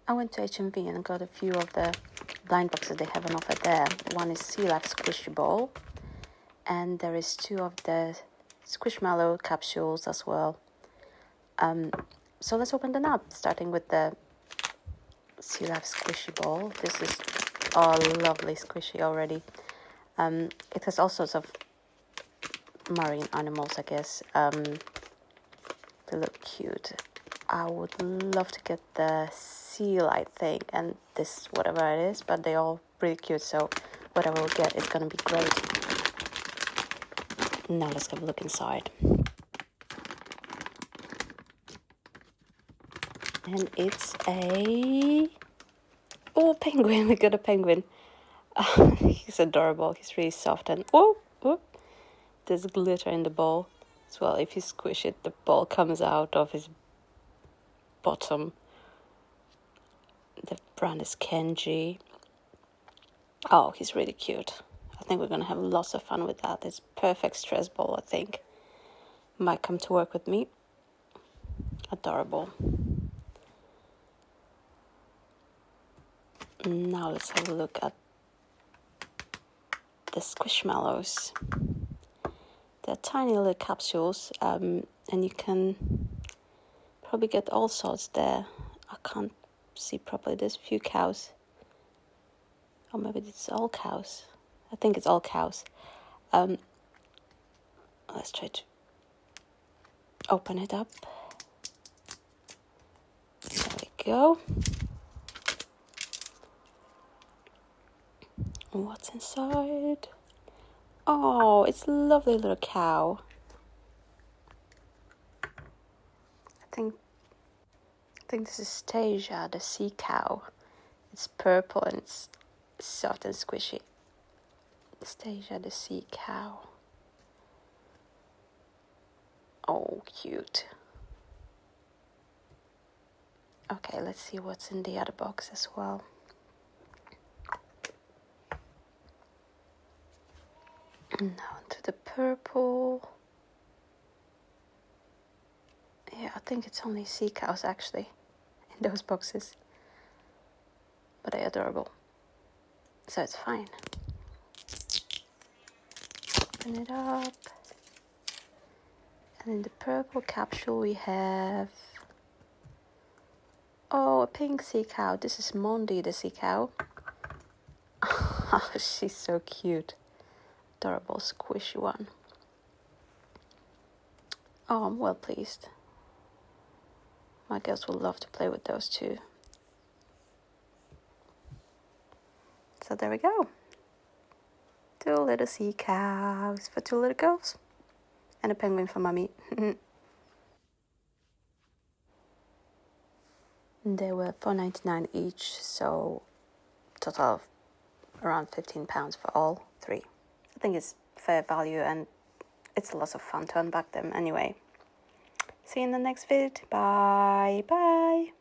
I went to HMV and got a few of the blind boxes they have on offer there. One is Sealife Squishy Ball, and there is 2 of the Squishmallow capsules as well. So let's open them up, starting with the Sealife Squishy Ball. This is lovely squishy already. It has all sorts of marine animals, I guess. They look cute. I would love to get the Sealife thing and this, whatever it is, but they're all pretty cute, so whatever we get is gonna be great. Now let's have a look inside. And it's a penguin. We got a penguin. He's adorable. He's really soft, and there's glitter in the ball as well. If you squish it, the ball comes out of his bottom. The brand is Kenji. Oh, he's really cute. I think we're gonna have lots of fun with that. It's perfect stress ball, I think. Might come to work with me. Adorable. Now let's have a look at the Squishmallows. They're tiny little capsules, and you can probably get all sorts there. I can't see properly. There's a few cows. Or maybe it's all cows. I think it's all cows. Let's try to open it up. There we go. What's inside? Oh, it's a lovely little cow. I think this is Stasia, the sea cow. It's purple and it's soft and squishy. Stasia, the sea cow. Oh, cute. Okay, let's see what's in the other box as well. Now to the purple. Yeah, I think it's only sea cows actually in those boxes. But they're adorable. So it's fine. Open it up. And in the purple capsule we have... Oh, a pink sea cow. This is Mondi, the sea cow. Oh, she's so cute. Adorable, squishy one. Oh, I'm well pleased. My girls will love to play with those too. So there we go. 2 little sea cows for 2 little girls. And a penguin for mommy. They were $4.99 each, so total of around £15 for all 3. I think it's fair value and it's a lot of fun to unpack them anyway. See you in the next vid. Bye. Bye.